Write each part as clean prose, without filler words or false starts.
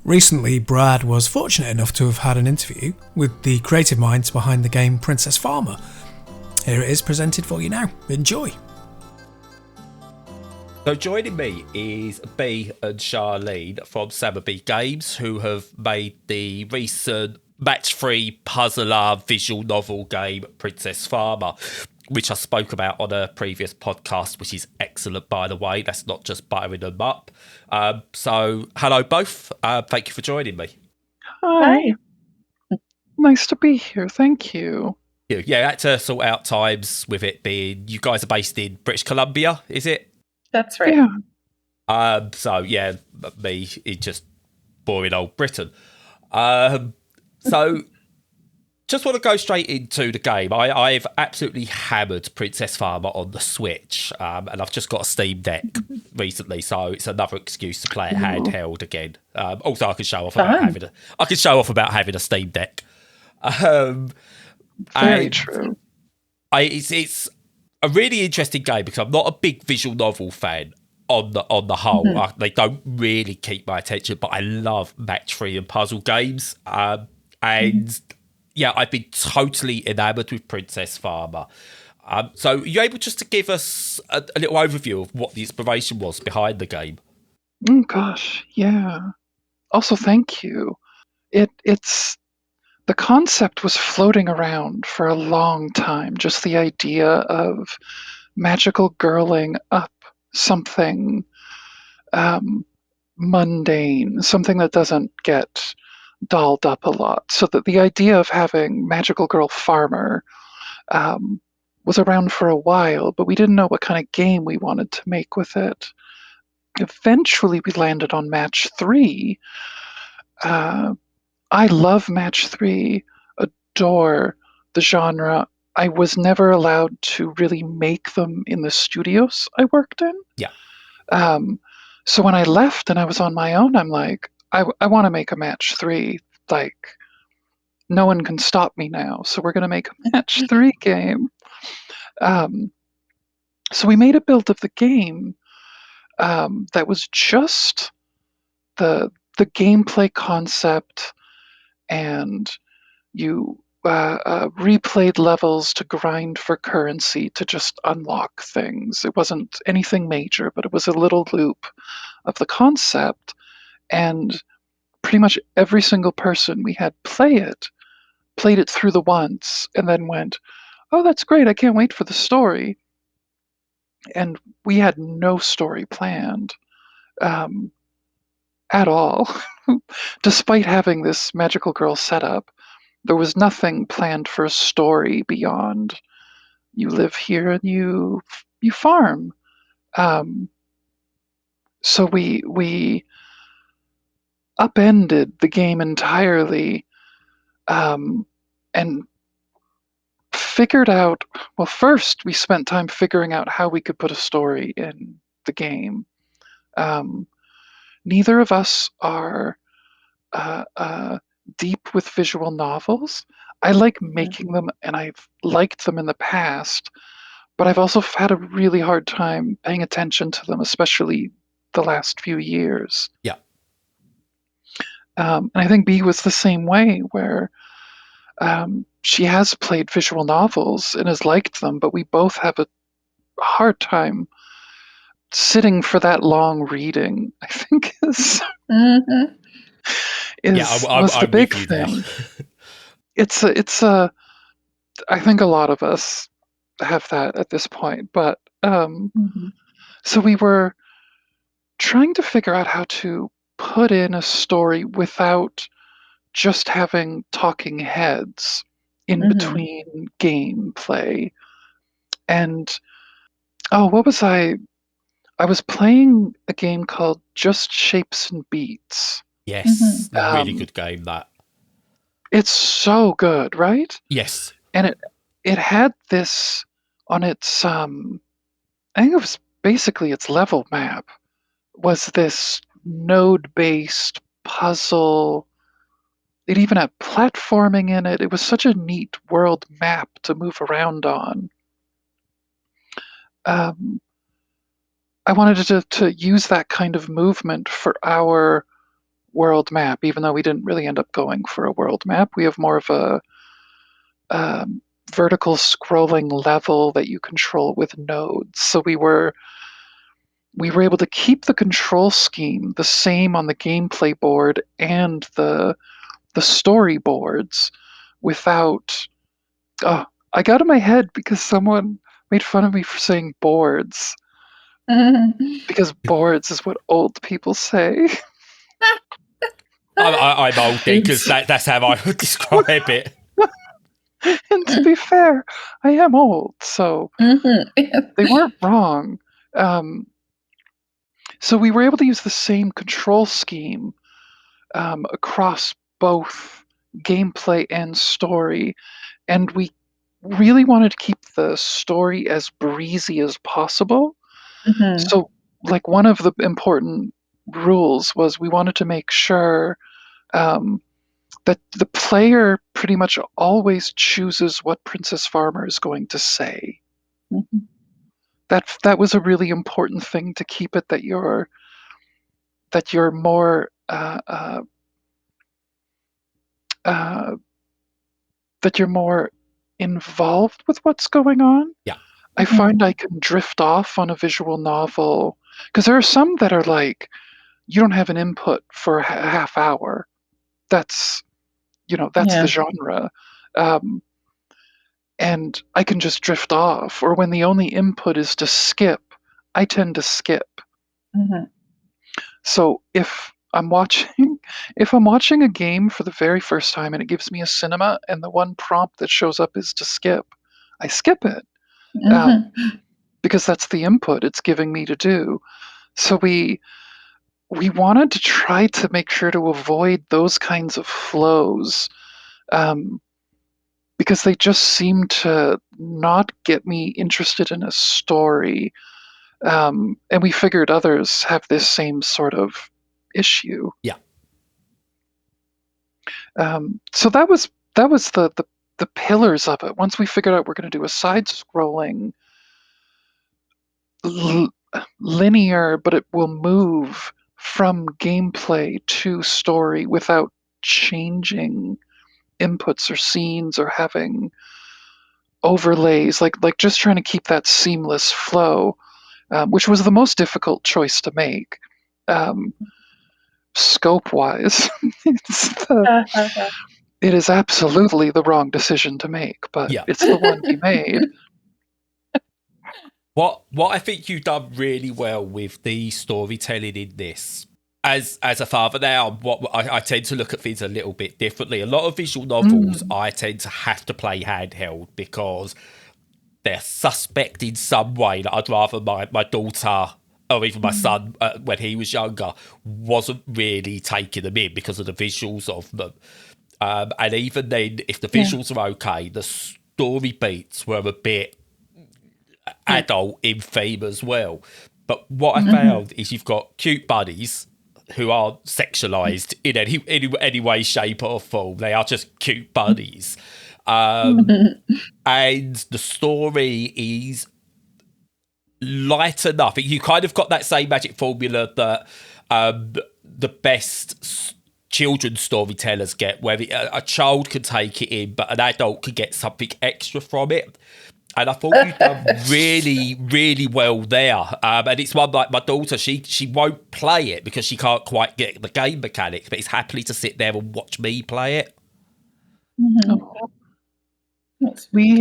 Recently, Brad was fortunate enough to have had an interview with the creative minds behind the game Princess Farmer. Here it is presented for you now. Enjoy. So joining me is Bee and Charlene from Samobee Games, who have made the recent match-free puzzler visual novel game Princess Farmer, which I spoke about on a previous podcast, which is excellent, by the way. That's not just buttering them up. So hello both. Thank you for joining me. Hi. Nice to be here. Thank you. Yeah, I had to sort out times with it being you guys are based in British Columbia, is it? That's right. Yeah. So yeah, me, it's just boring old Britain. So just want to go straight into the game. I've absolutely hammered Princess Farmer on the Switch, and I've just got a Steam Deck recently, so it's another excuse to play it handheld again. Also, I can show off about having a Steam Deck. Very true. It's a really interesting game because I'm not a big visual novel fan on the whole. They don't really keep my attention, but I love match-free and puzzle games. And yeah, I've been totally enamored with Princess Farmer. So are you able just to give us a little overview of what the inspiration was behind the game? Oh gosh, yeah. Also, thank you. It's the concept was floating around for a long time. Just the idea of magical girling up something mundane, something that doesn't get dolled up a lot. So that the idea of having Magical Girl Farmer was around for a while, but we didn't know what kind of game we wanted to make with it. Eventually, we landed on Match 3. I love Match 3, adore the genre. I was never allowed to really make them in the studios I worked in. Yeah. So when I left and I was on my own, I'm like, I want to make a Match 3. Like, no one can stop me now. So we're going to make a Match 3 game. So we made a build of the game that was just the gameplay concept, and you replayed levels to grind for currency to just unlock things. It wasn't anything major, but it was a little loop of the concept, and pretty much every single person we had played it through the once and then went, oh, that's great, I can't wait for the story. And we had no story planned at all. Despite having this magical girl setup, there was nothing planned for a story beyond you live here and you farm. So we upended the game entirely, and figured out, well, first we spent time figuring out how we could put a story in the game. Neither of us are deep with visual novels. I like making them, and I've liked them in the past, but I've also had a really hard time paying attention to them, especially the last few years. Yeah. And I think Bee was the same way, where she has played visual novels and has liked them, but we both have a hard time sitting for that long reading, I think was the big thing. It's a I think a lot of us have that at this point, but so we were trying to figure out how to put in a story without just having talking heads in between gameplay. And what was I was playing a game called Just Shapes and Beats. Yes, really good game, that. It's so good, right? Yes. And it had this on its I think it was basically its level map was this node-based puzzle. It even had platforming in it. It was such a neat world map to move around on. I wanted to use that kind of movement for our world map, even though we didn't really end up going for a world map. We have more of a vertical scrolling level that you control with nodes. So we were able to keep the control scheme the same on the gameplay board and the storyboards without. Oh, I got in my head because someone made fun of me for saying boards. Because boards is what old people say. I'm old then, because that's how I would describe it. And to be fair, I am old, so they weren't wrong. So we were able to use the same control scheme across both gameplay and story, and we really wanted to keep the story as breezy as possible. So, like, one of the important rules was we wanted to make sure that the player pretty much always chooses what Princess Farmer is going to say. That was a really important thing to keep it, that you're more that you're more involved with what's going on. Yeah. I find I can drift off on a visual novel because there are some that are like, you don't have an input for a half hour. That's the genre. And I can just drift off. Or when the only input is to skip, I tend to skip. So if I'm watching a game for the very first time and it gives me a cinema and the one prompt that shows up is to skip, I skip it. Because that's the input it's giving me to do. So we wanted to try to make sure to avoid those kinds of flows, because they just seem to not get me interested in a story. And we figured others have this same sort of issue. Yeah. So that was the pillars of it. Once we figured out we're going to do a side-scrolling linear, but it will move from gameplay to story without changing inputs or scenes or having overlays, like just trying to keep that seamless flow, which was the most difficult choice to make. Scope-wise, it is absolutely the wrong decision to make, but it's the one we made. What I think you've done really well with the storytelling in this, as a father now, I tend to look at things a little bit differently. A lot of visual novels I tend to have to play handheld because they're suspect in some way. That I'd rather my daughter or even my son, when he was younger, wasn't really taking them in because of the visuals of them. And even then, if the visuals are okay, the story beats were a bit adult in theme as well. But what I found is you've got cute bunnies who aren't sexualized in any way, shape, or form. They are just cute bunnies. And the story is light enough. You kind of got that same magic formula that the best children's storytellers get, where a child can take it in, but an adult can get something extra from it. And I thought you've done really, really well there. And it's one like my daughter, she won't play it because she can't quite get the game mechanics, but is happily to sit there and watch me play it. We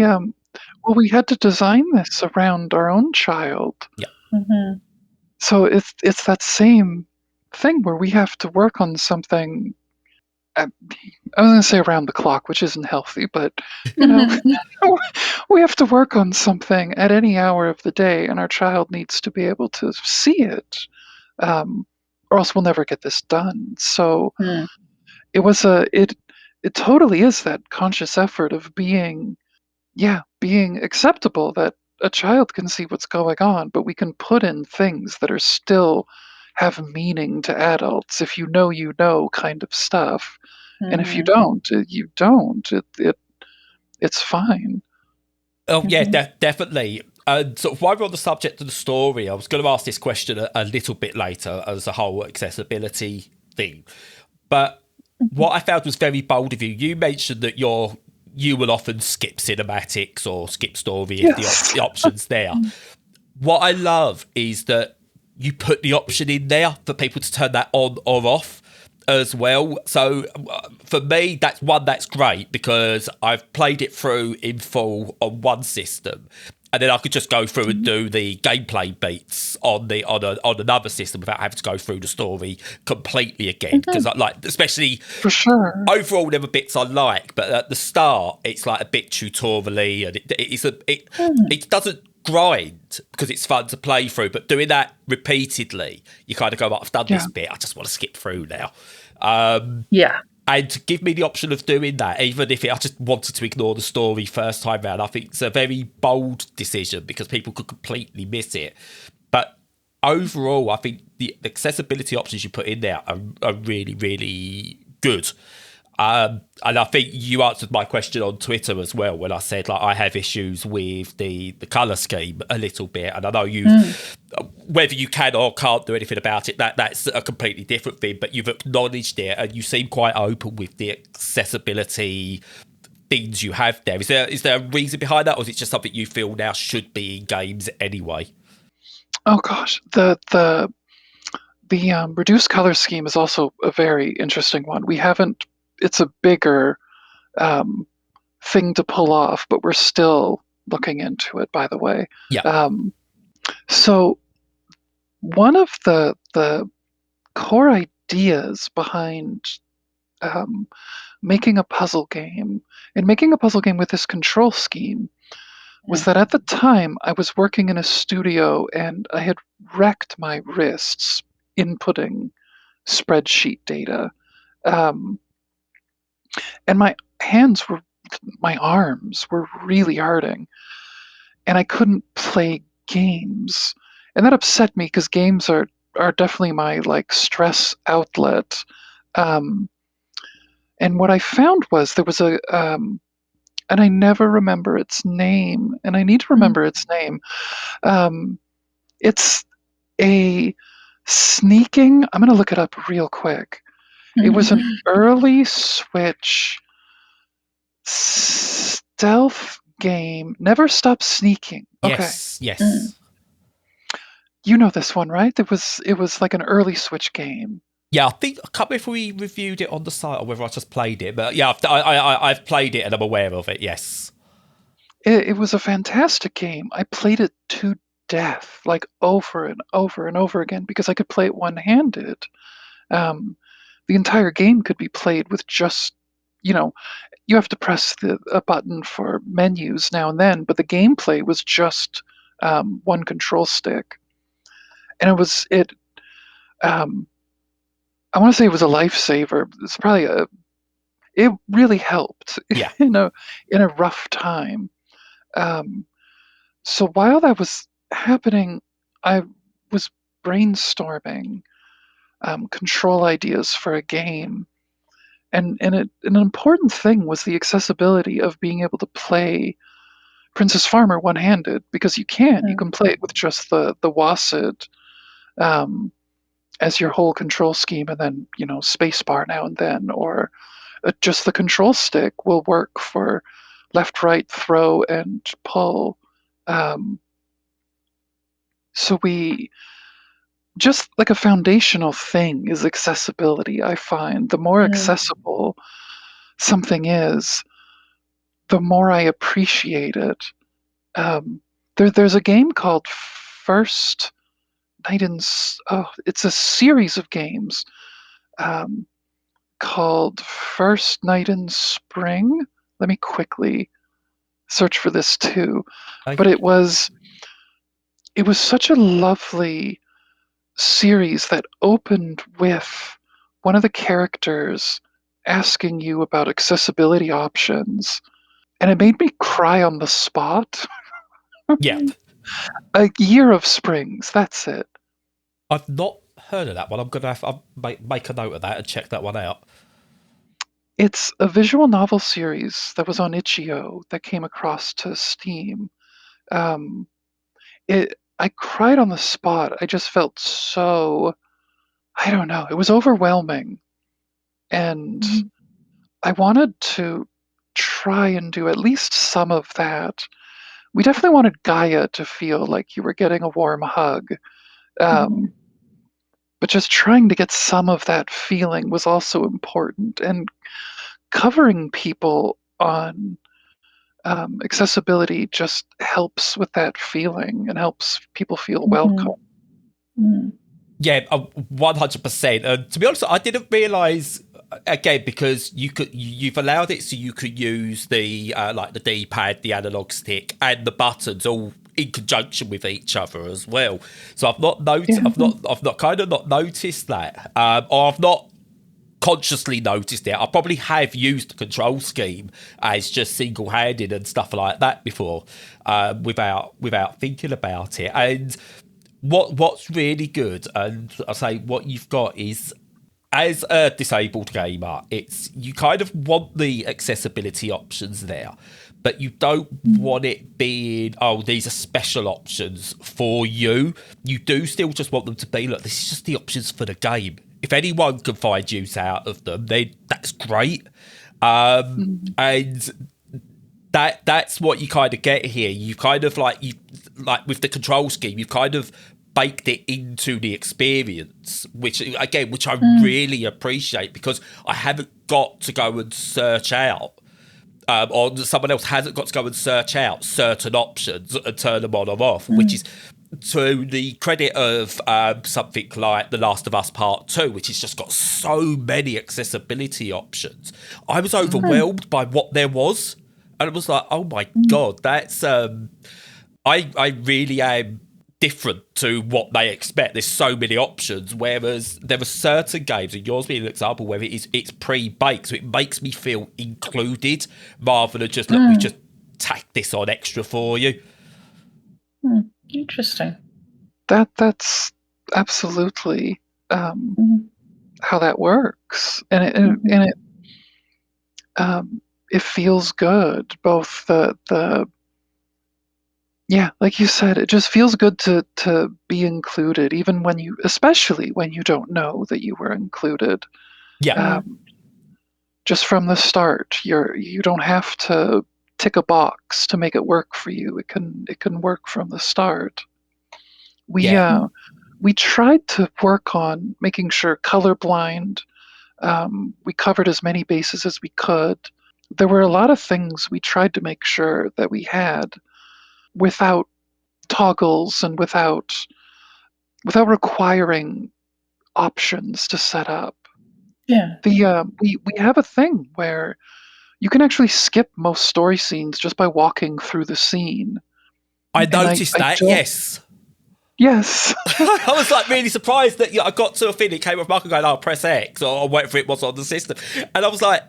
had to design this around our own child. Yeah. So it's that same thing where we have to work on something. I was going to say around the clock, which isn't healthy, but we have to work on something at any hour of the day, and our child needs to be able to see it, or else we'll never get this done. So it was it totally is that conscious effort of being acceptable, that a child can see what's going on, but we can put in things that are still have meaning to adults. If you know kind of stuff. And if you don't, you don't. It's fine. Oh, yeah, definitely. So while we're on the subject of the story, I was going to ask this question a little bit later as a whole accessibility thing. But what I found was very bold of you. You mentioned that you will often skip cinematics or skip story if Yes. the option's there. What I love is that you put the option in there for people to turn that on or off as well. So for me, that's great because I've played it through in full on one system, and then I could just go through and do the gameplay beats on another system without having to go through the story completely again. Because like especially For sure. overall, there were bits I like, but at the start, it's like a bit tutorially, and it doesn't grind because it's fun to play through. But doing that repeatedly, you kind of go, "I've done this bit. I just want to skip through now." Yeah. And to give me the option of doing that, even if I just wanted to ignore the story first time round, I think it's a very bold decision because people could completely miss it. But overall, I think the accessibility options you put in there are really, really good. And I think you answered my question on Twitter as well when I said like I have issues with the colour scheme a little bit, and I know whether you can or can't do anything about it, that's a completely different thing. But you've acknowledged it, and you seem quite open with the accessibility things you have there. Is there a reason behind that, or is it just something you feel now should be in games anyway? Oh gosh, the reduced color scheme is also a very interesting one. We haven't. It's a bigger thing to pull off, but we're still looking into it. By the way, Yeah. So one of the core ideas behind making a puzzle game and making a puzzle game with this control scheme was that at the time I was working in a studio and I had wrecked my wrists inputting spreadsheet data. And my arms were really hurting, and I couldn't play games. And that upset me because games are definitely my like stress outlet. Um, and what I found was there was and I never remember its name, and I need to remember its name. It's a sneaking. I'm going to look it up real quick. It was an early Switch stealth game. Never Stop Sneaking. Okay. Yes. You know this one, right? It was like an early Switch game. Yeah, I can't remember if we reviewed it on the site or whether I just played it, but yeah, I've played it and I'm aware of it. Yes. It was a fantastic game. I played it to death, like over and over and over again, because I could play it one-handed. The entire game could be played with just, you have to press a button for menus now and then, but the gameplay was just one control stick, and I want to say it was a lifesaver. It's probably it really helped Yeah. in a rough time. So while that was happening, I was brainstorming control ideas for a game, and an important thing was the accessibility of being able to play Princess Farmer one-handed, because you can play it with just the WASD as your whole control scheme, and then spacebar now and then, or just the control stick will work for left, right, throw, and pull. So we just like a foundational thing is accessibility. I find the more accessible something is, the more I appreciate it. There's a game called First Night in. It's a series of games called First Night in Spring. Let me quickly search for this too. But it was such a lovely series that opened with one of the characters asking you about accessibility options, and it made me cry on the spot. Yeah. A Year of Springs, that's it. I've not heard of that one. I'm going to I'll make a note of that and check that one out. It's a visual novel series that was on Itch.io that came across to Steam. I cried on the spot. I just felt so, I don't know, it was overwhelming. And I wanted to try and do at least some of that. We definitely wanted Gaia to feel like you were getting a warm hug. But just trying to get some of that feeling was also important. And covering people on accessibility just helps with that feeling and helps people feel welcome. Yeah, 100%. To be honest, I didn't realise, again, because you've allowed it so you could use the like the D-pad, the analog stick, and the buttons all in conjunction with each other as well. So I've not noticed. I've not kind of not noticed that, or I've not consciously noticed it. I probably have used the control scheme as just single-handed and stuff like that before, without thinking about it. And what's really good, and I say what you've got is, as a disabled gamer, it's you kind of want the accessibility options there, but you don't want it being, oh, these are special options for you. You do still just want them to be, look, this is just the options for the game. If anyone can find use out of them, then that's great. And that's what you kind of get here. You kind of like with the control scheme, you've kind of baked it into the experience, which I really appreciate, because I haven't got to go and search out, or someone else hasn't got to go and search out certain options and turn them on or off, which is to the credit of something like The Last of Us Part 2, which has just got so many accessibility options. I was overwhelmed by what there was, and it was like, oh my God, that's... I really am different to what they expect. There's so many options, whereas there are certain games, and yours being an example, where it's pre-baked, so it makes me feel included rather than just, look, we just tack this on extra for you. Interesting. That's absolutely how that works, and it feels good. Both the like you said, it just feels good to be included, even especially when you don't know that you were included. Yeah. Just from the start, you don't have to tick a box to make it work for you. It can work from the start. We tried to work on making sure colorblind. We covered as many bases as we could. There were a lot of things we tried to make sure that we had without toggles and without requiring options to set up. Yeah. We have a thing where you can actually skip most story scenes just by walking through the scene. I noticed that, yes. Yes. I was like really surprised that I got to a thing, it came with Mark going, oh, press X or whatever it was on the system. And I was like,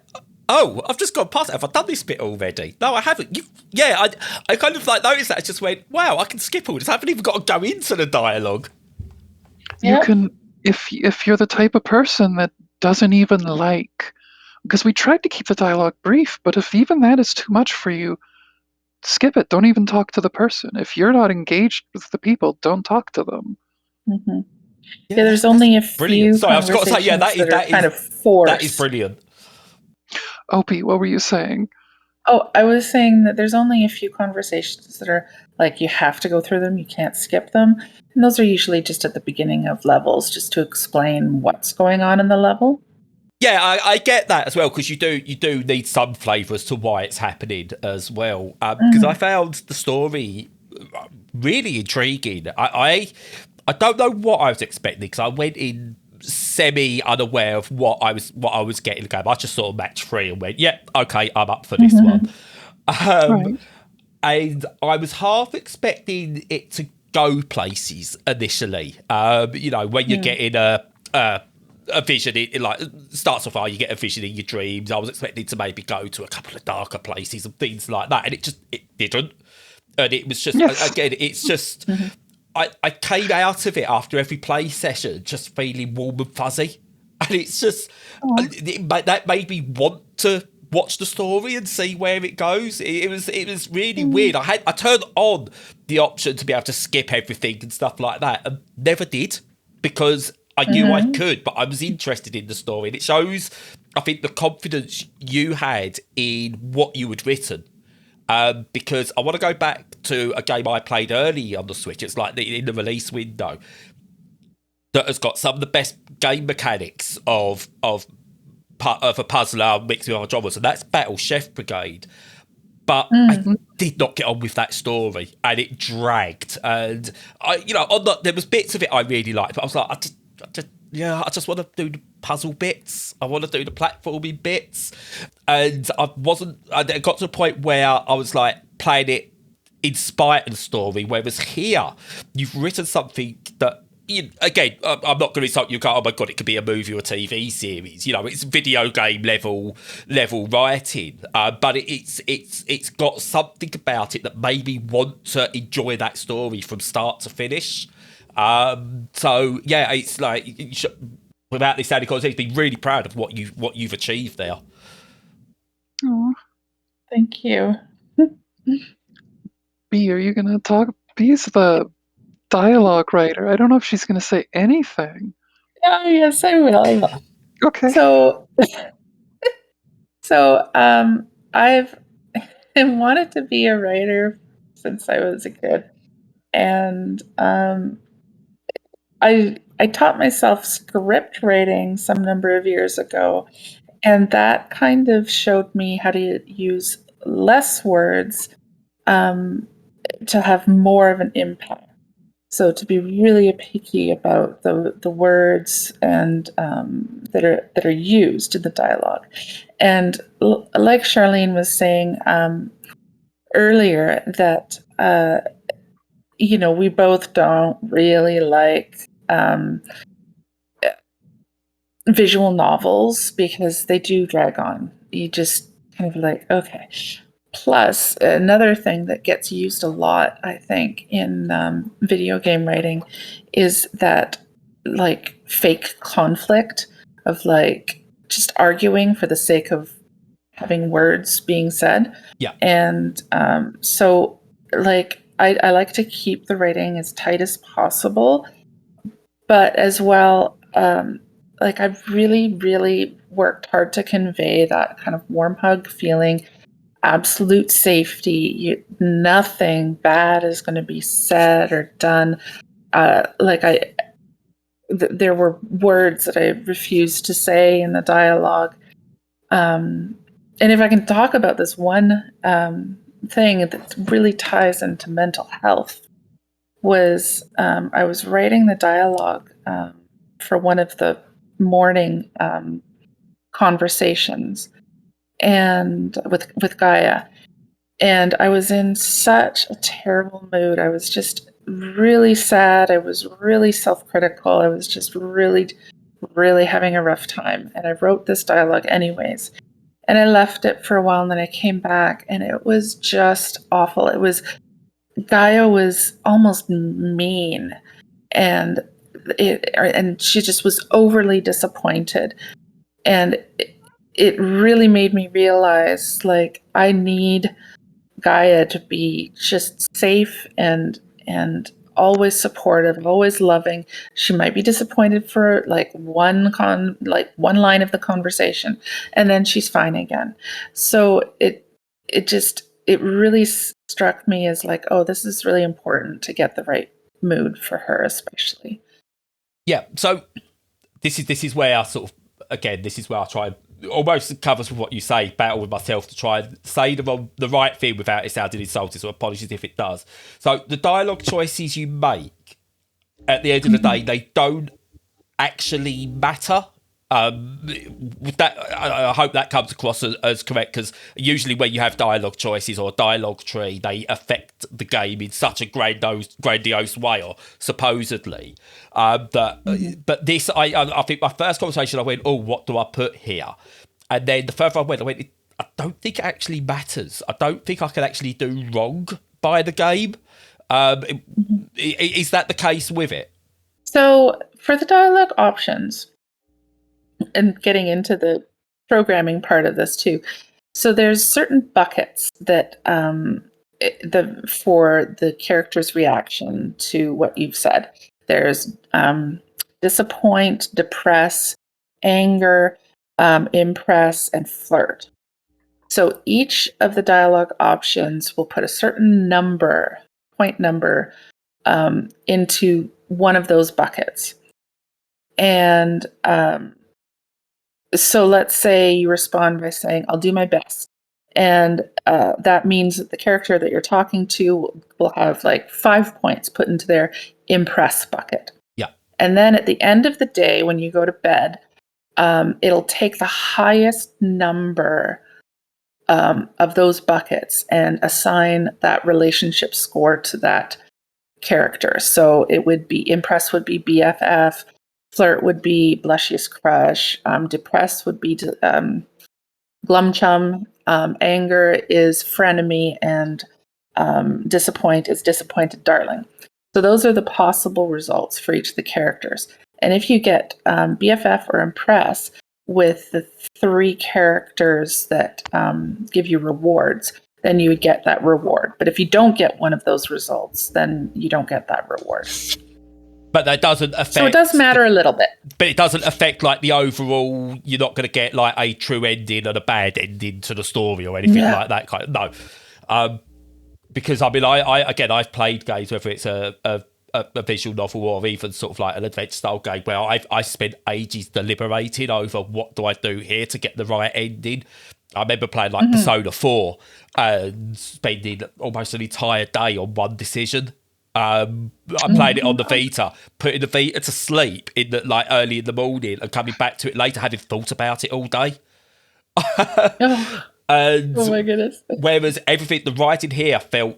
oh, I've just gone past it. Have I done this bit already? No, I haven't. I kind of like noticed that. I just went, wow, I can skip all this. I haven't even got to go into the dialogue. You can, if you're the type of person that doesn't even like, because we tried to keep the dialogue brief, but if even that is too much for you, skip it. Don't even talk to the person. If you're not engaged with the people, don't talk to them. Yeah, there's only a few. Brilliant. Sorry, I was got to say, that is kind of forced. That is brilliant. Opie, what were you saying? Oh, I was saying that there's only a few conversations that are like you have to go through them, you can't skip them. And those are usually just at the beginning of levels, just to explain what's going on in the level. Yeah, I get that as well, because you do need some flavour as to why it's happening as well. Because I found the story really intriguing. I don't know what I was expecting, because I went in semi-unaware of what I was getting the game. I just saw match 3 and went, yeah, okay, I'm up for this one. Right. And I was half expecting it to go places initially. When you're getting a vision, it like starts off, you get a vision in your dreams. I was expecting to maybe go to a couple of darker places and things like that, and it didn't. And it was just, again, it's just... I came out of it after every play session just feeling warm and fuzzy, and it's just that made me want to watch the story and see where it goes. It was really weird. I turned on the option to be able to skip everything and stuff like that, and never did, because I knew I could, but I was interested in the story, and it shows I think the confidence you had in what you had written. Because I want to go back to a game I played early on the Switch. It's like in the release window that has got some of the best game mechanics of a puzzler mixed with other genres, and that's Battle Chef Brigade. But I did not get on with that story, and it dragged. And there was bits of it I really liked, but I was like, I just want to do the puzzle bits. I want to do the platforming bits, and I wasn't. It got to a point where I was like playing it in spite of the story. Whereas here, you've written something that. Again, I'm not going to insult you. Oh my god, it could be a movie or a TV series. It's video game level writing, but it's got something about it that made me want to enjoy that story from start to finish. So yeah, it's like without this sounding contest, be really proud of what you've achieved there. Oh, thank you. Bee, are you going to talk? Bee's the dialogue writer. I don't know if she's going to say anything. Oh, yes, I will. Okay. So I've wanted to be a writer since I was a kid, and I taught myself script writing some number of years ago, and that kind of showed me how to use less words to have more of an impact. So to be really picky about the words and that are used in the dialogue, and like Charlene was saying earlier, that we both don't really like visual novels because they do drag on. You just kind of like, okay. Plus, another thing that gets used a lot, I think, in video game writing is that like fake conflict of like just arguing for the sake of having words being said. Yeah. And so like I like to keep the writing as tight as possible, but as well, like I've really, really worked hard to convey that kind of warm hug feeling. Absolute safety. Nothing bad is going to be said or done. There were words that I refused to say in the dialogue. And if I can talk about this one thing that really ties into mental health, was I was writing the dialogue for one of the morning conversations, and with Gaia, and I was in such a terrible mood. I was just really sad. I was really self-critical. I was just really, really having a rough time. And I wrote this dialogue anyways. And I left it for a while, and then I came back, and it was just awful. Gaia was almost mean, and she just was overly disappointed. And it really made me realize, like, I need Gaia to be just safe and always supportive, always loving. She might be disappointed for like one line of the conversation, and then she's fine again. So it really struck me as like, oh, this is really important to get the right mood for her, especially. Yeah. So this is where I sort of, again, this is where I try and almost covers with what you say, battle with myself to try and say the right thing without it sounding insulting, so apologies if it does. So the dialogue choices you make, at the end of the day, they don't actually matter. I hope that comes across as correct, because usually when you have dialogue choices or a dialogue tree, they affect the game in such a grandiose way, or supposedly. But this, I think my first conversation, I went, oh, what do I put here? And then the further I went, I don't think it actually matters. I don't think I can actually do wrong by the game. Is that the case with it? So for the dialogue options, and getting into the programming part of this too. So there's certain buckets that for the character's reaction to what you've said. There's disappoint, depress, anger, impress, and flirt. So each of the dialogue options will put a certain point number, into one of those buckets. And so let's say you respond by saying, I'll do my best. And that means that the character that you're talking to will have like 5 points put into their impress bucket. Yeah. And then at the end of the day, when you go to bed, it'll take the highest number of those buckets and assign that relationship score to that character. So it would be impress would be BFF, flirt would be blushiest crush, depressed would be glum chum, anger is frenemy, and disappoint is disappointed darling. So those are the possible results for each of the characters. And if you get BFF or impress with the 3 characters that give you rewards, then you would get that reward. But if you don't get one of those results, then you don't get that reward. But that doesn't affect... So it does matter a little bit. But it doesn't affect, like, the overall... You're not going to get, like, a true ending and a bad ending to the story or anything like that. No. Because, I mean, I've played games, whether it's a visual novel or even sort of like an adventure-style game, where I spent ages deliberating over what do I do here to get the right ending. I remember playing, like, Persona 4 and spending almost an entire day on one decision. I played it on the Vita, putting the Vita to sleep in the, like, early in the morning and coming back to it later, having thought about it all day. And oh my goodness! Whereas everything, the writing here felt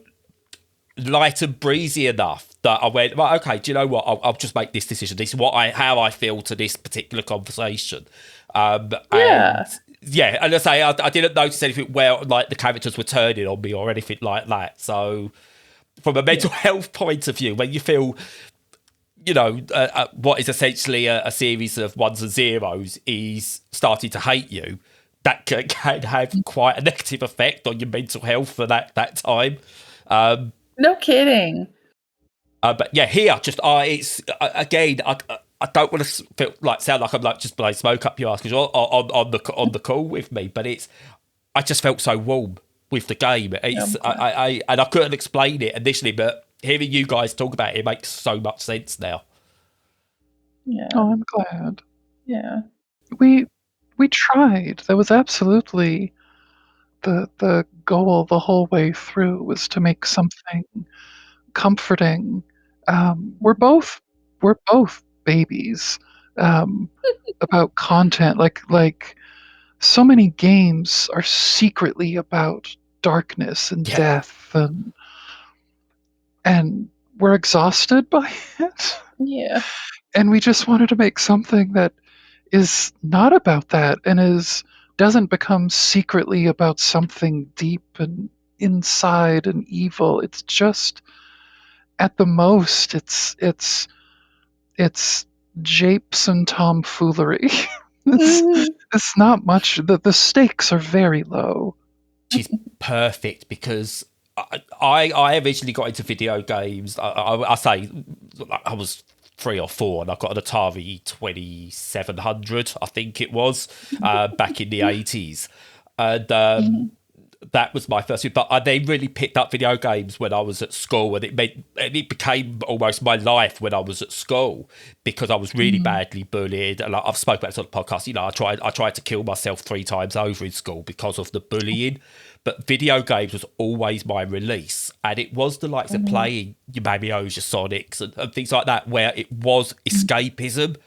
light and breezy enough that I went, right, okay, do you know what? I'll just make this decision. This is how I feel to this particular conversation. And I say I didn't notice anything where, like, the characters were turning on me or anything like that. So, from a mental health point of view, when you feel, you know, what is essentially a series of ones and zeros is starting to hate you, that can have quite a negative effect on your mental health for that time. No kidding. But yeah, here, just it's again, I don't want to sound like I'm like just blowing smoke up your ass because you're on the call with me, but I just felt so warm with the game. I couldn't explain it initially, but hearing you guys talk about it makes so much sense now. Yeah. Oh, I'm glad. Yeah. We tried. That was absolutely the goal the whole way through, was to make something comforting. We're both babies about content. Like so many games are secretly about darkness and death, and we're exhausted by it. Yeah. And we just wanted to make something that is not about that and doesn't become secretly about something deep and inside and evil. It's just, at the most, it's japes and tomfoolery. It's not much. The stakes are very low. She's perfect because I originally got into video games. I say I was 3 or 4, and I got an Atari 2700, I think it was, back in the 80s. And that was my first. But I then really picked up video games when I was at school, and it became almost my life when I was at school because I was really badly bullied. And I've spoken about this on the podcast. You know, I tried to kill myself 3 times over in school because of the bullying. But video games was always my release, and it was the likes of playing your Marios, your Sonics, and things like that, where it was escapism.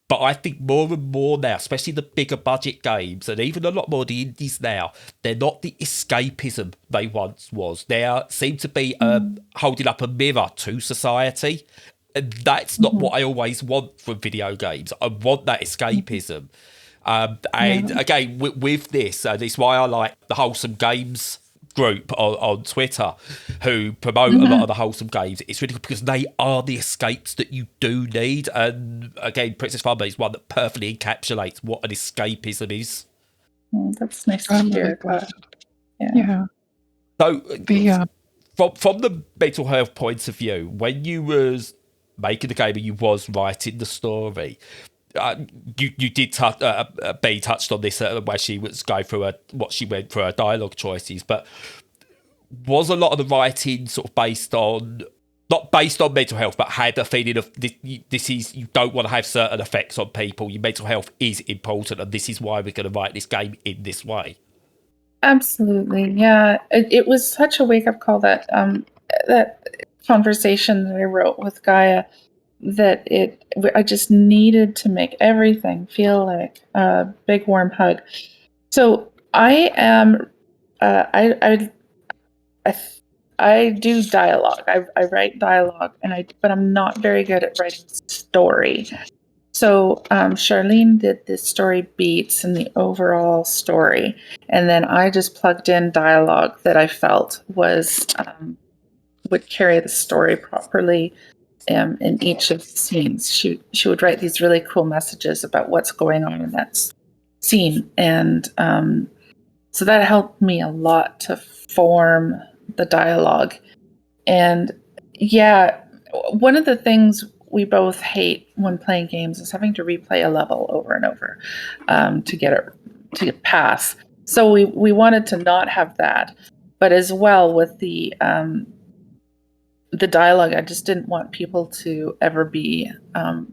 But I think more and more now, especially the bigger budget games, and even a lot more of the indies now, they're not the escapism they once was. They seem to be holding up a mirror to society, and that's not what I always want from video games. I want that escapism. And again, with this, and it's why I like the Wholesome Games group on Twitter, who promote a lot of the wholesome games. It's really good because they are the escapes that you do need. And again, Princess Farmer is one that perfectly encapsulates what an escapism is. That's nice to I'm hear. really glad. Yeah. So, The from the mental health point of view, when you was making the game and you was writing the story, you did Bea touched on this where she was going through what she went through her dialogue choices, but was a lot of the writing sort of based on not based on mental health, but had a feeling of this is you don't want to have certain effects on people. Your mental health is important, and this is why we're going to write this game in this way. Absolutely, yeah. It was such a wake up call that that conversation that I wrote with Gaia, that I just needed to make everything feel like a big warm hug. So I am I I do dialogue. I write dialogue, but I'm not very good at writing story. So Charlene did the story beats and the overall story, and then I just plugged in dialogue that I felt was would carry the story properly in each of the scenes. She would write these really cool messages about what's going on in that scene, and so that helped me a lot to form the dialogue. And yeah, one of the things we both hate when playing games is having to replay a level over and over to get pass. So we wanted to not have that, but as well with the dialogue, I just didn't want people to ever be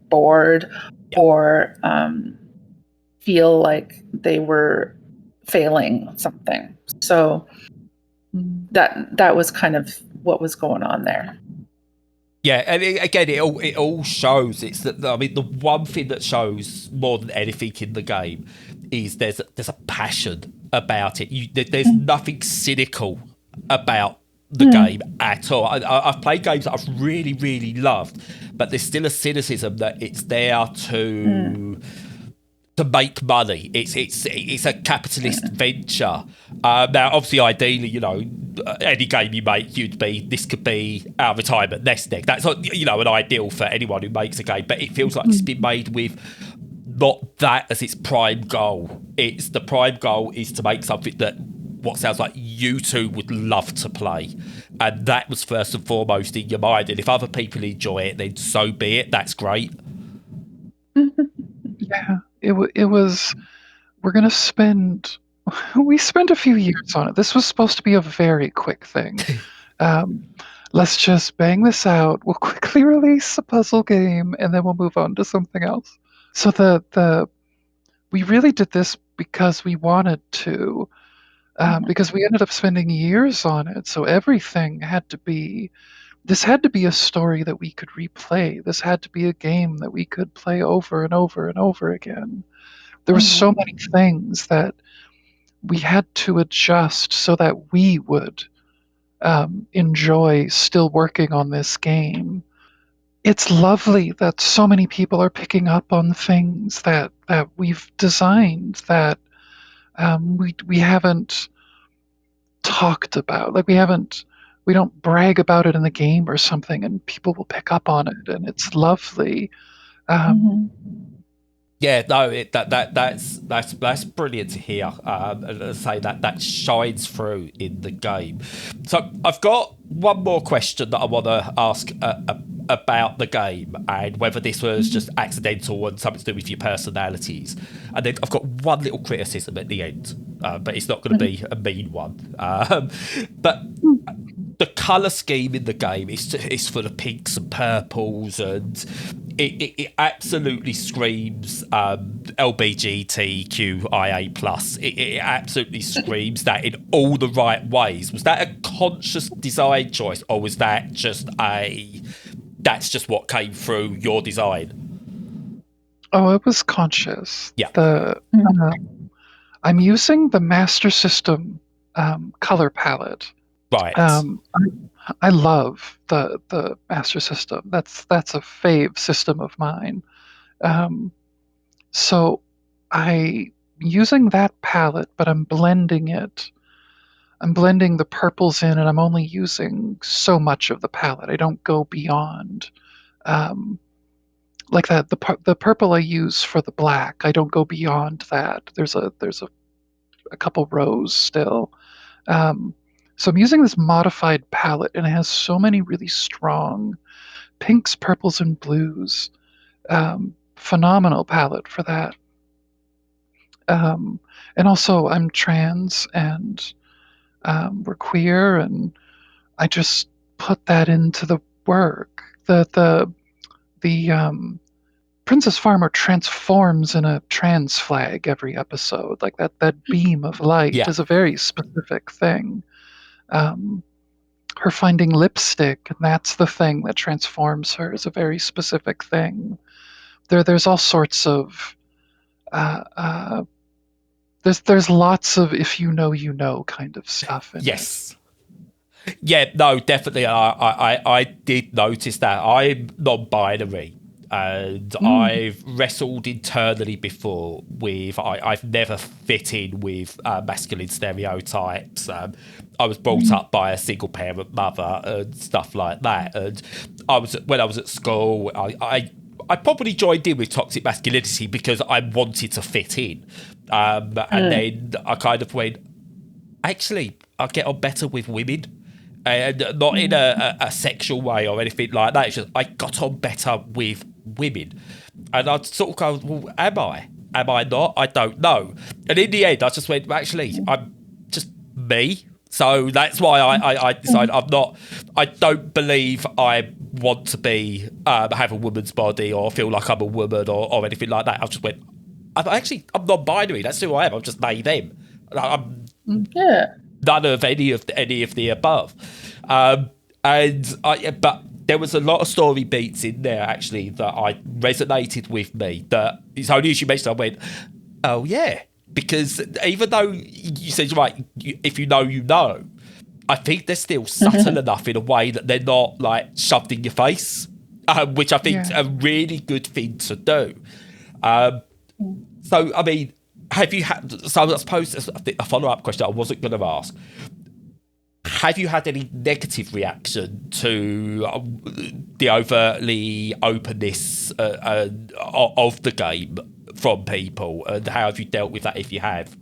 bored or feel like they were failing something. So that was kind of what was going on there. Yeah, and it all shows. It's that the one thing that shows more than anything in the game is there's a passion about it. There's nothing cynical about the game at all. I've played games that I've really, really loved, but there's still a cynicism that it's there to make money. It's a capitalist venture. Now, obviously, ideally, any game you make, this could be our retirement nest egg. That's not, an ideal for anyone who makes a game, but it feels like it's been made with not that as its prime goal. It's the prime goal is to make something that what sounds like you two would love to play, and that was first and foremost in your mind. And if other people enjoy it, then so be it. That's great. Yeah, it was. We're gonna spend. We spent a few years on it. This was supposed to be a very quick thing. Let's just bang this out. We'll quickly release a puzzle game, and then we'll move on to something else. So we really did this because we wanted to, because we ended up spending years on it. So everything had to be. This had to be a story that we could replay. This had to be a game that we could play over and over and over again. There were so many things that we had to adjust so that we would enjoy still working on this game. It's lovely that so many people are picking up on things that we've designed that we haven't talked about. Like we don't brag about it in the game or something, and people will pick up on it, and it's lovely. Yeah, no, that's brilliant to hear. And say that shines through in the game. So I've got one more question that I want to ask about the game and whether this was just accidental and something to do with your personalities. And then I've got one little criticism at the end, but it's not going to be a mean one. But the colour scheme in the game is full of pinks and purples, and it absolutely screams LGBTQIA+. It absolutely screams that in all the right ways. Was that a conscious design choice, or was that just that's just what came through your design? Oh, it was conscious. Yeah. I'm using the Master System color palette. Right. I love the Master System. That's a fave system of mine. So I'm using that palette, but I'm blending it. I'm blending the purples in, and I'm only using so much of the palette. I don't go beyond. Like that, the purple I use for the black, I don't go beyond that. There's a couple rows still. So I'm using this modified palette, and it has so many really strong pinks, purples, and blues phenomenal palette for that. And also, I'm trans, and we're queer, and I just put that into the work. The Princess Farmer transforms in a trans flag every episode. Like that beam of light Yeah. is a very specific thing. Her finding lipstick, and that's the thing that transforms her, is a very specific thing. There's all sorts of there's lots of if you know kind of stuff in it. Yes. Yeah, no, definitely. I did notice that. I'm non-binary, and I've wrestled internally before with. I've never fit in with masculine stereotypes. I was brought up by a single parent mother and stuff like that. And when I was at school, I probably joined in with toxic masculinity because I wanted to fit in, and then I kind of went, actually, I get on better with women. And not in a sexual way or anything like that. It's just I got on better with women. And I'd sort of go, well, am I? Am I not? I don't know. And in the end, I just went, actually, I'm just me. So that's why I decided I don't believe I want to be, have a woman's body or feel like I'm a woman or anything like that. I just went, I'm non-binary. That's who I am. I'm just they, them. I'm none of any of the above. But there was a lot of story beats in there actually that I resonated with me. That it's only as you mentioned, I went, oh yeah, because even though you said right, if you know, you know, I think they're still subtle enough in a way that they're not like shoved in your face, which I think is a really good thing to do. So I mean, have you had? So I suppose a follow-up question I wasn't going to ask. Have you had any negative reaction to the overtly openness of the game from people, and how have you dealt with that if you have?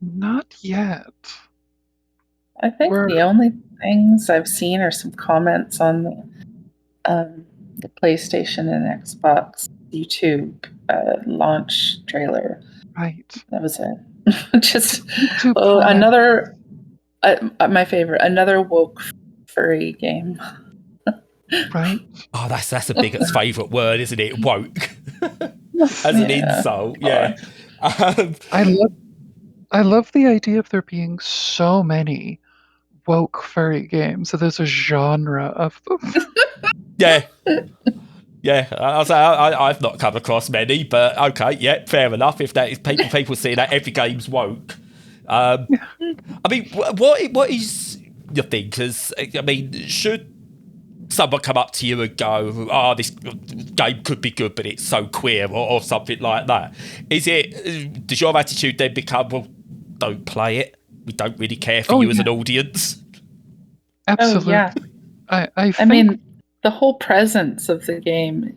Not yet. I think the only things I've seen are some comments on the PlayStation and Xbox YouTube launch trailer. Right. That was it. Just another. My favorite, another woke furry game. Right. Oh, that's a biggest favourite word, isn't it? Woke. As an insult, yeah. I love the idea of there being so many woke furry games. So there's a genre of them. Yeah. Yeah, I've not come across many, but okay, yeah, fair enough. If that is people see that every game's woke. I mean, what is your thing? Because I mean, should someone come up to you and go, "Oh, this game could be good, but it's so queer," or something like that? Does your attitude then become, "Well, don't play it. We don't really care for you as an audience"? Absolutely. Oh, yeah. I mean, the whole presence of the game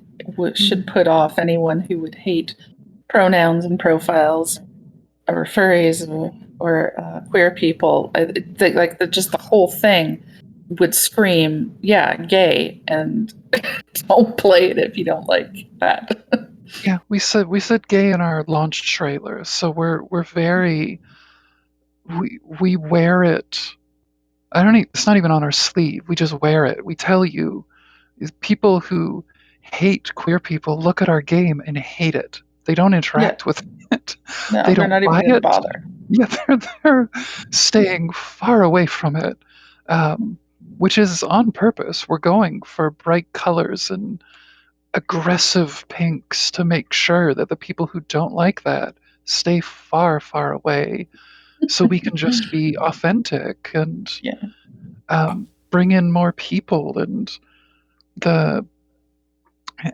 should put off anyone who would hate pronouns and profiles, or furries, or queer people. Just the whole thing would scream, yeah, gay, and don't play it if you don't like that. Yeah, we said gay in our launch trailer, so we're very we wear it. It's not even on our sleeve. We just wear it. We tell you, people who hate queer people look at our game and hate it. They don't interact with it. No, they don't not even buy going to it. bother. Yeah, they're staying far away from it, which is on purpose. We're going for bright colors and aggressive pinks to make sure that the people who don't like that stay far, far away, so we can just be authentic and bring in more people. And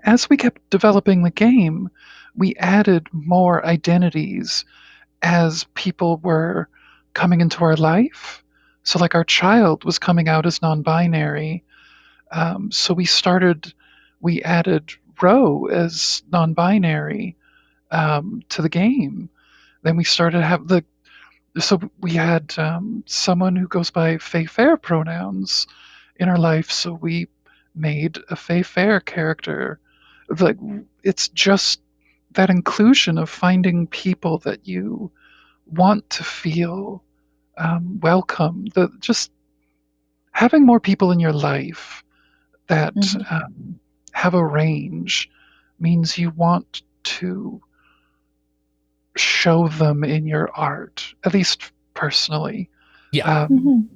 as we kept developing the game, we added more identities as people were coming into our life. So, like, our child was coming out as non-binary. So we added Ro as non-binary to the game. Then we started to have so we had someone who goes by Fae Fair pronouns in our life. So we made a Fae Fair character. like it's just that inclusion of finding people that you want to feel welcome. Just having more people in your life that have a range means you want to show them in your art, at least personally. Yeah. Um,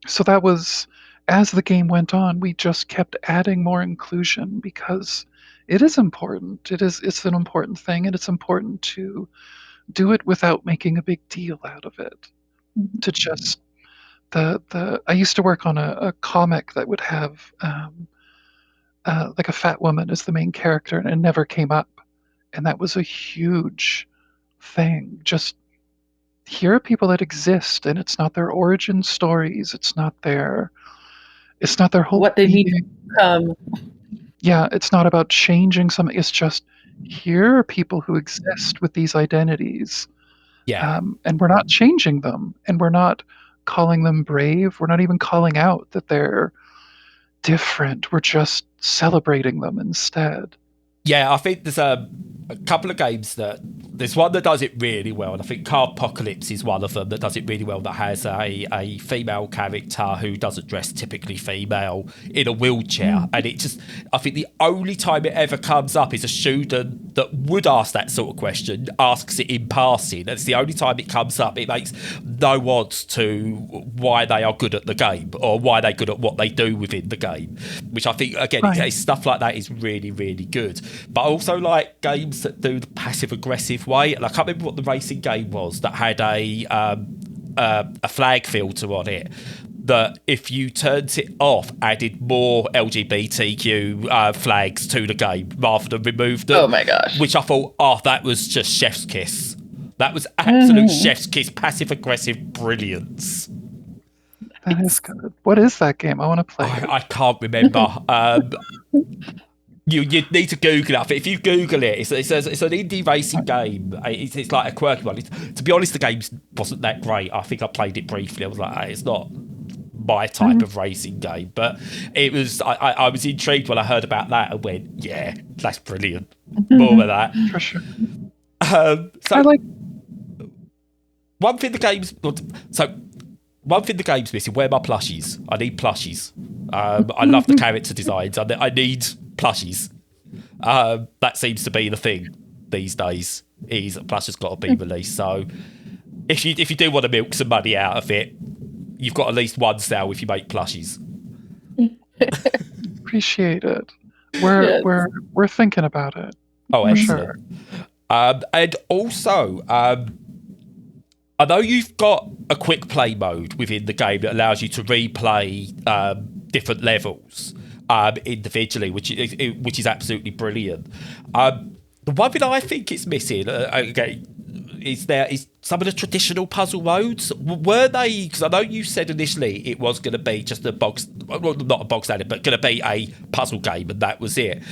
so that was, as the game went on, we just kept adding more inclusion because it is important. It's an important thing, and it's important to do it without making a big deal out of it. To just the I used to work on a comic that would have like a fat woman as the main character, and it never came up, and that was a huge thing. Just here are people that exist, and it's not their origin stories. It's not their whole What they need to being. become. Yeah, it's not about changing something. It's just here are people who exist with these identities, Yeah. and we're not changing them, and we're not calling them brave. We're not even calling out that they're different. We're just celebrating them instead. Yeah, I think there's a couple of games that there's one that does it really well, and I think Carpocalypse is one of them that does it really well. That has a female character who doesn't dress typically female in a wheelchair, and it just I think the only time it ever comes up is a student that would ask that sort of question asks it in passing, and it's the only time it comes up. It makes no odds to why they are good at the game or why they're good at what they do within the game, which I think again it's stuff like that is really really good. But I also like games that do the passive aggressive way. And I can't remember what the racing game was that had a flag filter on it. That if you turned it off, added more LGBTQ flags to the game rather than removed them. Oh my gosh! Which I thought, that was just chef's kiss. That was absolute chef's kiss, passive aggressive brilliance. That is good. What is that game? I want to play it. I can't remember. You need to Google it. If you Google it, it's an indie racing game. It's like a quirky one. To be honest, the game wasn't that great. I think I played it briefly. I was like, hey, it's not my type of racing game. But it was. I was intrigued when I heard about that and went, yeah, that's brilliant. More of that. For sure. So I like. one thing the game's missing. Where are my plushies? I need plushies. I love the character designs. I need plushies. That seems to be the thing these days. Is a plush has got to be released. So if you do want to milk some money out of it, you've got at least one sale if you make plushies. Appreciate it. We're thinking about it. Oh, for excellent. Sure. And also, I know you've got a quick play mode within the game that allows you to replay different levels individually, which is absolutely brilliant. The one thing I think it's missing, is some of the traditional puzzle modes. Were they? Because I know you said initially it was going to be just not a box standard, but going to be a puzzle game, and that was it.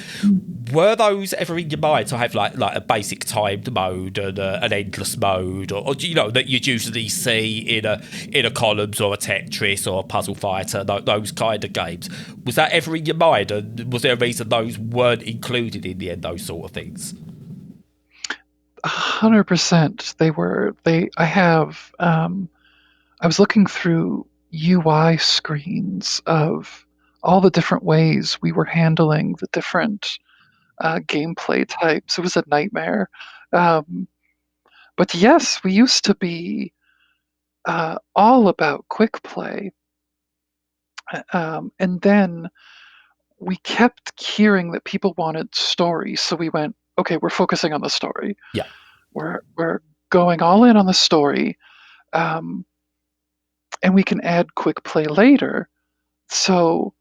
Were those ever in your mind to have like a basic timed mode and an endless mode, or that you'd usually see in a Columns or a Tetris or a Puzzle Fighter, those kind of games? Was that ever in your mind, and was there a reason those weren't included in the end? Those sort of things. 100%. They were. I have. I was looking through UI screens of all the different ways we were handling the different gameplay types. It was a nightmare. But yes, we used to be all about quick play. And then we kept hearing that people wanted story. So we went, okay, we're focusing on the story. Yeah. We're going all in on the story. And we can add quick play later. So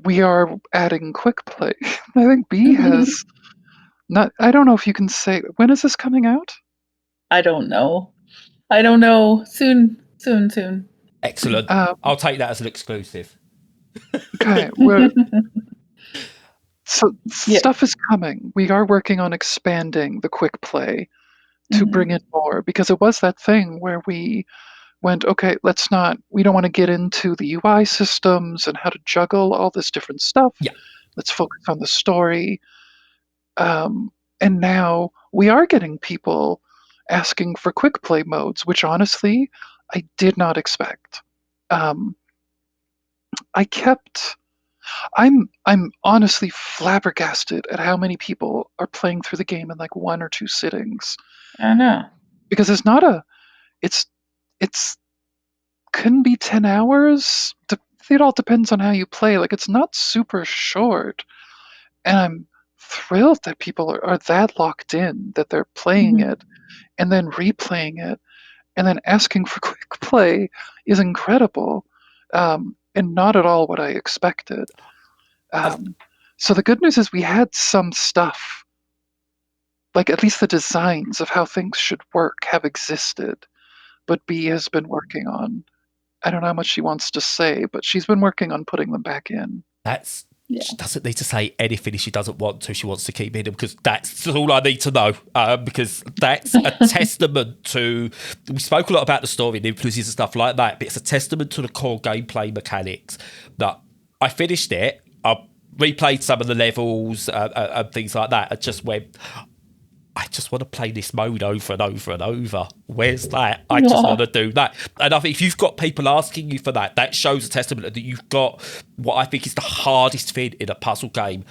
we are adding quick play. I think B has not. I don't know if you can say, when is this coming out? I don't know. Soon. Excellent. I'll take that as an exclusive. Okay. Stuff is coming. We are working on expanding the quick play to bring in more, because it was that thing where we went, okay, we don't want to get into the UI systems and how to juggle all this different stuff. Yeah. Let's focus on the story. And now we are getting people asking for quick play modes, which honestly I did not expect. Um, I'm honestly flabbergasted at how many people are playing through the game in like 1 or 2 sittings, I know. because it's couldn't be 10 hours. It all depends on how you play. Like, it's not super short, and I'm thrilled that people are that locked in, that they're playing Mhm. it and then replaying it and then asking for quick play is incredible, and not at all what I expected. So the good news is we had some stuff, like at least the designs of how things should work have existed, but Bee has been working on. I don't know how much she wants to say, but she's been working on putting them back in. Yeah. She doesn't need to say anything if she doesn't want to. She wants to keep in them, because that's all I need to know. Because that's a testament to. We spoke a lot about the story and influences and stuff like that, but it's a testament to the core gameplay mechanics. That I finished it, I replayed some of the levels and things like that. I just went, I just want to play this mode over and over and over. Where's that? I just want to do that. And I think if you've got people asking you for that, that shows a testament that you've got what I think is the hardest thing in a puzzle game.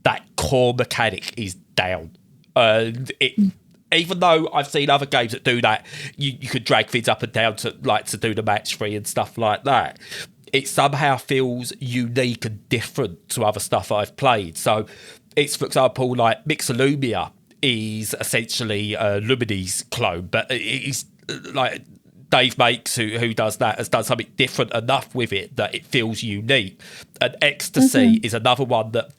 That core mechanic is down. Even though I've seen other games that do that, you could drag things up and down to do the match 3 and stuff like that. It somehow feels unique and different to other stuff I've played. So it's, for example, like Mixolumia is essentially a Lumines clone, but it's like Dave Makes, who does that, has done something different enough with it that it feels unique. And Ecstasy is another one that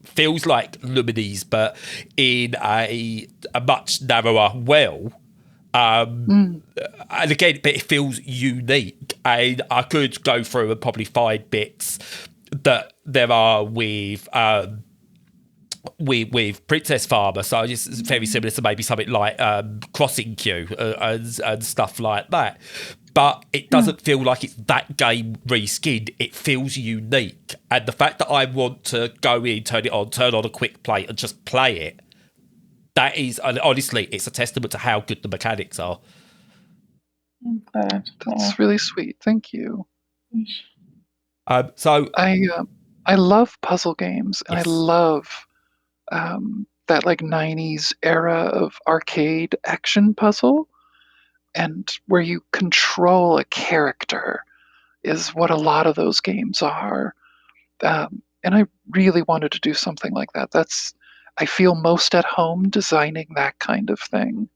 feels like Lumines, but in a much narrower well. And again, but it feels unique. And I could go through and probably find bits that there are with Princess Farmer, so it's very similar to maybe something like Crossing Queue and stuff like that. But it doesn't feel like it's that game reskinned. It feels unique. And the fact that I want to go in, turn on a quick play and just play it, that is, and honestly, it's a testament to how good the mechanics are. That's really sweet. Thank you. So I love puzzle games, and Yes. I love that like 90s era of arcade action puzzle, and where you control a character is what a lot of those games are. And I really wanted to do something like that. I feel most at home designing that kind of thing.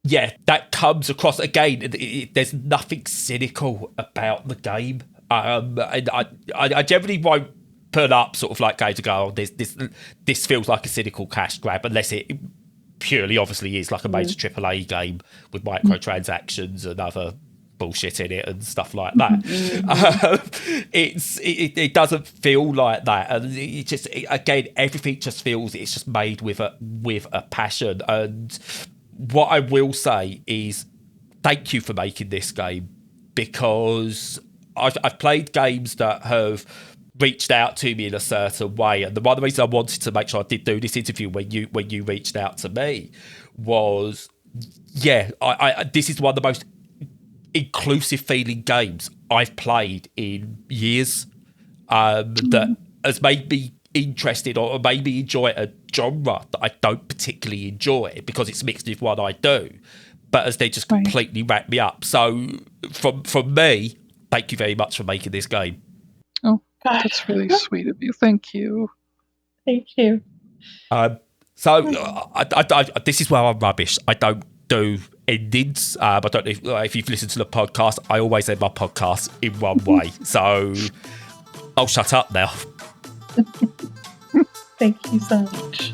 Yeah, that comes across again. There's nothing cynical about the game, and I generally won't put up sort of like games to go, oh, this feels like a cynical cash grab, unless it purely obviously is like a major AAA game with microtransactions and other bullshit in it and stuff like that. It doesn't feel like that, and it just again, everything just feels it's just made with a passion. And what I will say is thank you for making this game, because I've played games that have reached out to me in a certain way, and one of the reasons I wanted to make sure I did do this interview when you reached out to me was, I this is one of the most inclusive feeling games I've played in years, that has made me interested or maybe enjoy a genre that I don't particularly enjoy because it's mixed with what I do, but as they just completely wrap me up. So from me, thank you very much for making this game. Oh, that's really sweet of you. Thank you. Thank you. So this is where I'm rubbish. I don't do endings. I don't know if you've listened to the podcast. I always end my podcast in one way. So I'll shut up now. Thank you so much.